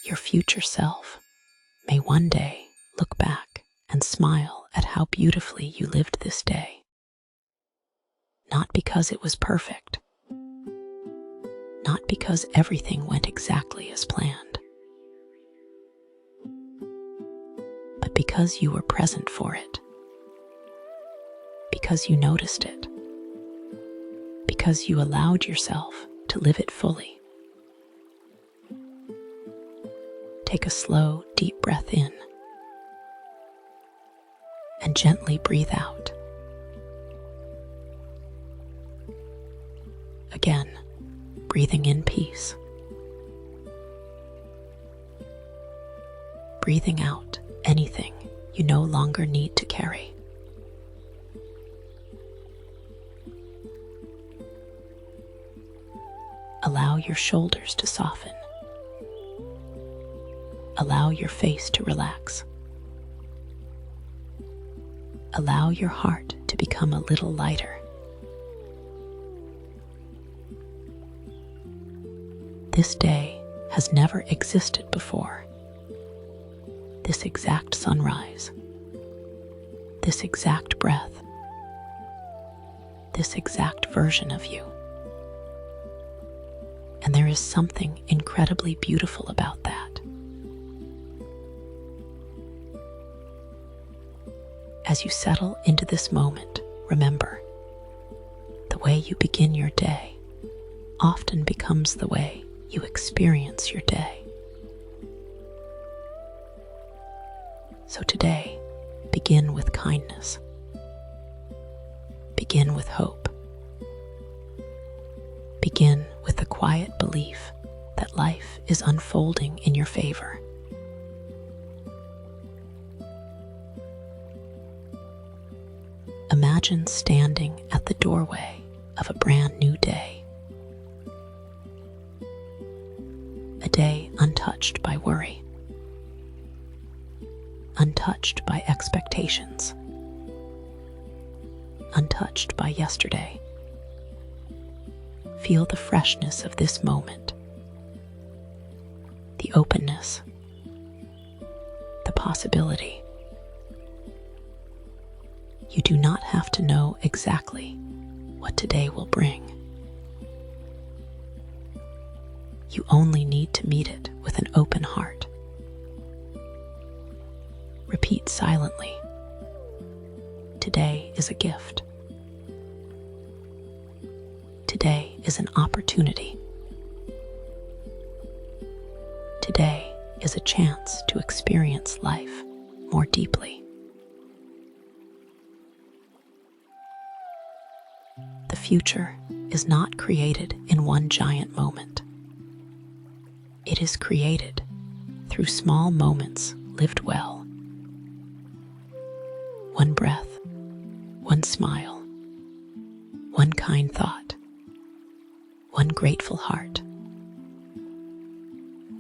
Your future self may one day look back and smile at how beautifully you lived this day. Not because it was perfect, not because everything went exactly as planned, but because you were present for it, because you noticed it, because you allowed yourself to live it fully. Take a slow, deep breath in and gently breathe out. Again, breathing in peace. Breathing out anything you no longer need to carry. Allow your shoulders to soften. Allow your face to relax. Allow your heart to become a little lighter. This day has never existed before. This exact sunrise, this exact breath, this exact version of you. And there is something incredibly beautiful about that. As you settle into this moment, remember, the way you begin your day often becomes the way you experience your day. So today, begin with kindness. Begin with hope. Begin with the quiet belief that life is unfolding in your favor. Imagine standing at the doorway of a brand new day. A day untouched by worry, untouched by expectations, untouched by yesterday. Feel the freshness of this moment, the openness, the possibility. You do not have to know exactly what today will bring. You only need to meet it with an open heart. Repeat silently, today is a gift. Today is an opportunity. Today is a chance to experience life more deeply. The future is not created in one giant moment. It is created through small moments lived well. One breath, one smile, one kind thought, one grateful heart.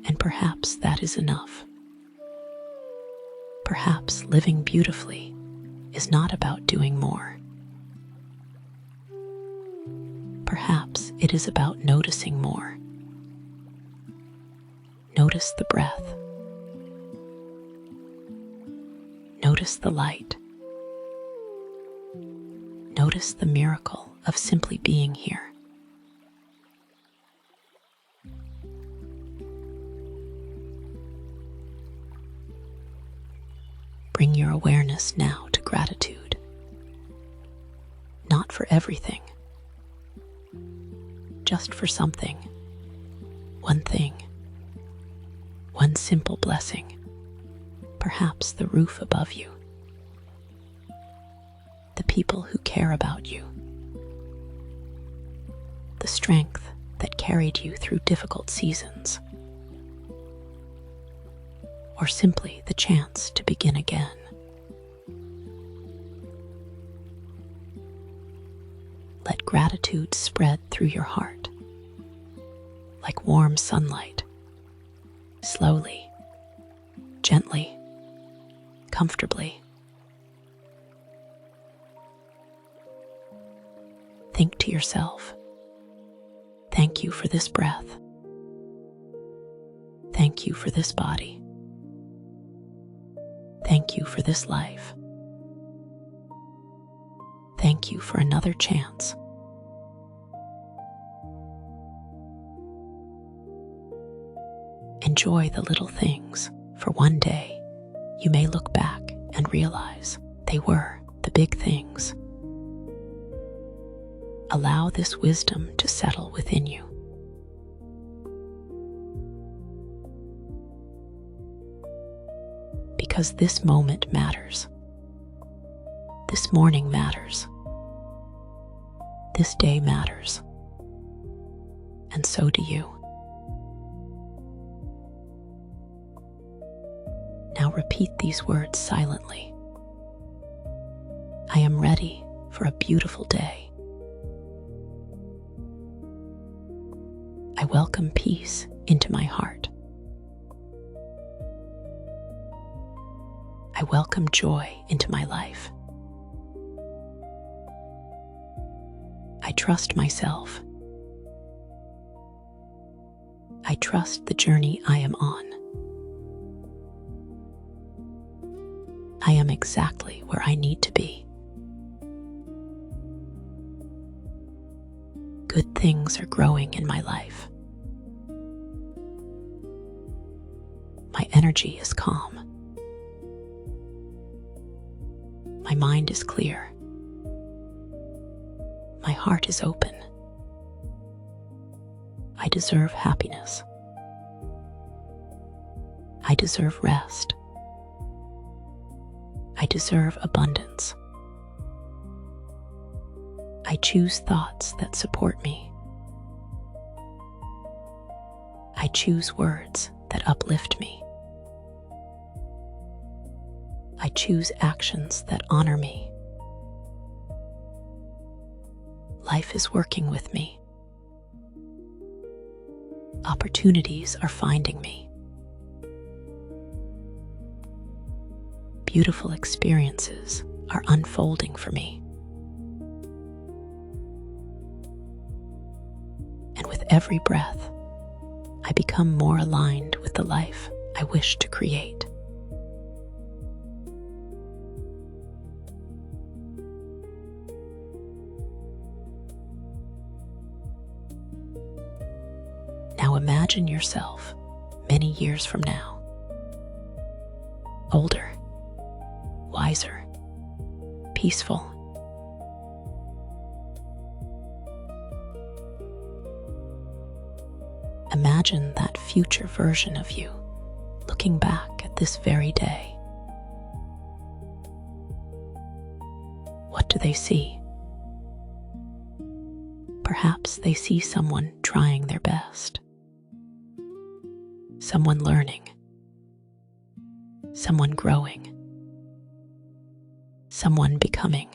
And perhaps that is enough. Perhaps living beautifully is not about doing more. Perhaps it is about noticing more. Notice the breath. Notice the light. Notice the miracle of simply being here. Bring your awareness now to gratitude. Not for everything, just for something, one thing, one simple blessing, perhaps the roof above you, the people who care about you, the strength that carried you through difficult seasons, or simply the chance to begin again. Let gratitude spread through your heart, like warm sunlight, slowly, gently, comfortably. Think to yourself, thank you for this breath. Thank you for this body. Thank you for this life. Thank you for another chance. Enjoy the little things, for one day you may look back and realize they were the big things. Allow this wisdom to settle within you. Because this moment matters. This morning matters. This day matters. And so do you. Now repeat these words silently. I am ready for a beautiful day. I welcome peace into my heart. I welcome joy into my life. I trust myself. I trust the journey I am on. I am exactly where I need to be. Good things are growing in my life. My energy is calm. My mind is clear. My heart is open. I deserve happiness. I deserve rest. I deserve abundance. I choose thoughts that support me. I choose words that uplift me. I choose actions that honor me. Life is working with me. Opportunities are finding me. Beautiful experiences are unfolding for me. And with every breath, I become more aligned with the life I wish to create. Now imagine yourself many years from now, older, wiser, peaceful. Imagine that future version of you looking back at this very day. What do they see? Perhaps they see someone trying their best, someone learning, someone growing, someone becoming.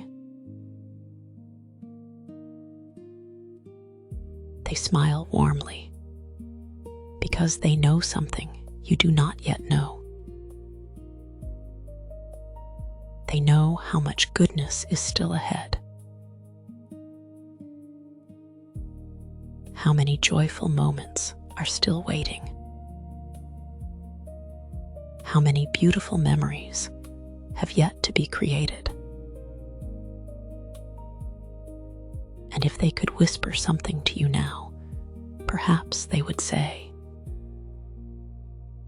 They smile warmly because they know something you do not yet know. They know how much goodness is still ahead, how many joyful moments are still waiting, how many beautiful memories have yet to be created. And if they could whisper something to you now, perhaps they would say,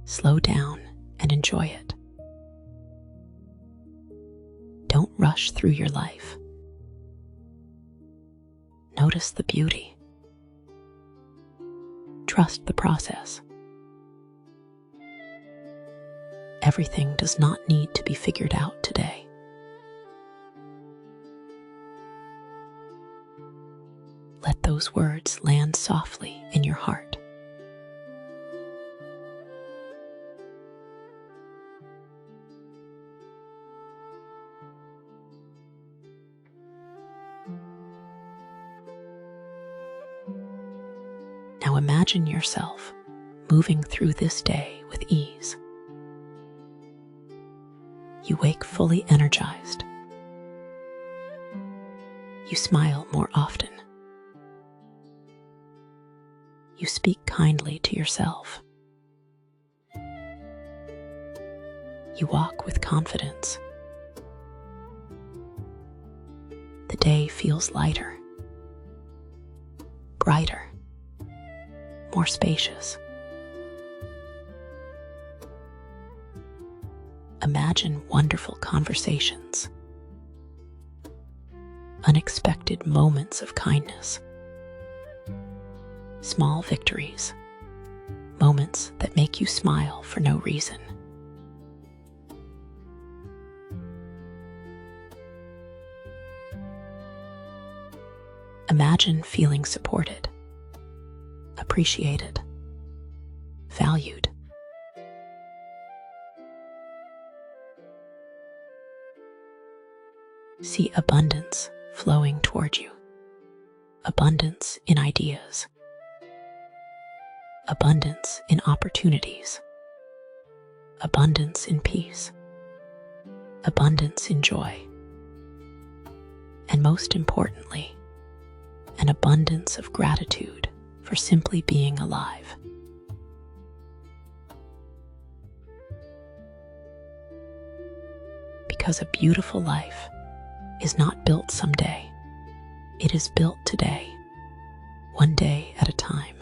slow down and enjoy it. Don't rush through your life. Notice the beauty. Trust the process. Everything does not need to be figured out today. Let those words land softly in your heart. Now imagine yourself moving through this day with ease. You wake fully energized. You smile more often. You speak kindly to yourself. you walk with confidence. The day feels lighter, brighter, more spacious. Imagine wonderful conversations, unexpected moments of kindness, small victories, moments that make you smile for no reason. Imagine feeling supported, appreciated, valued. See abundance flowing toward you. Abundance in ideas. Abundance in opportunities. Abundance in peace. Abundance in joy. And most importantly, an abundance of gratitude for simply being alive. Because a beautiful life is not built someday. It is built today, one day at a time.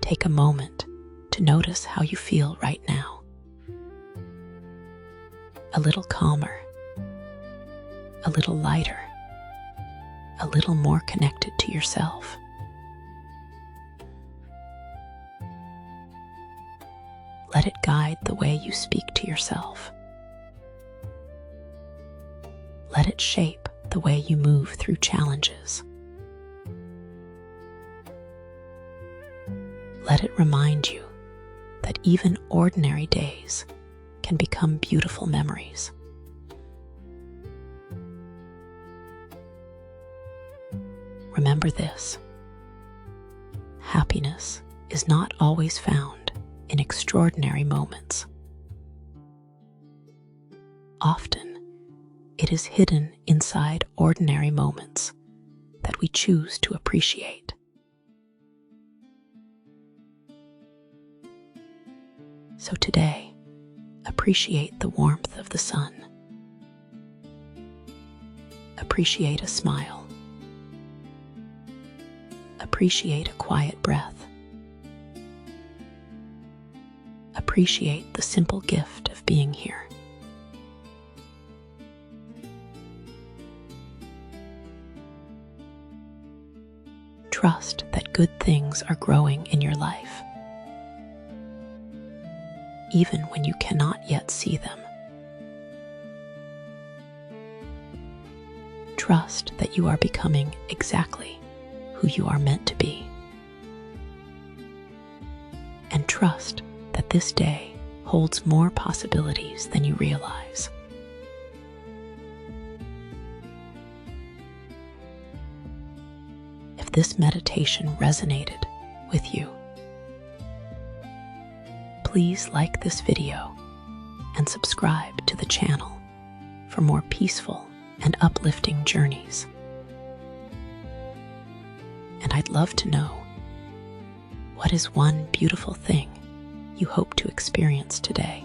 Take a moment to notice how you feel right now. A little calmer, a little lighter, a little more connected to yourself. Let it guide the way you speak to yourself. Let it shape the way you move through challenges. Let it remind you that even ordinary days can become beautiful memories. Remember this: happiness is not always found in extraordinary moments. Often, it is hidden inside ordinary moments that we choose to appreciate. So today, appreciate the warmth of the sun. Appreciate a smile. Appreciate a quiet breath. Appreciate the simple gift of being here. Trust that good things are growing in your life, even when you cannot yet see them. Trust that you are becoming exactly who you are meant to be. And trust that this day holds more possibilities than you realize. If this meditation resonated with you, please like this video and subscribe to the channel for more peaceful and uplifting journeys. And I'd love to know, what is one beautiful thing you hope to experience today?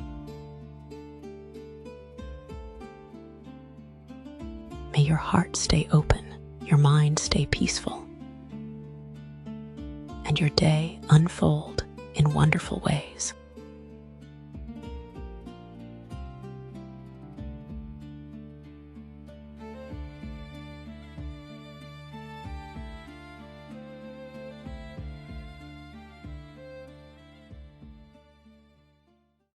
May your heart stay open, your mind stay peaceful, and your day unfold in wonderful ways.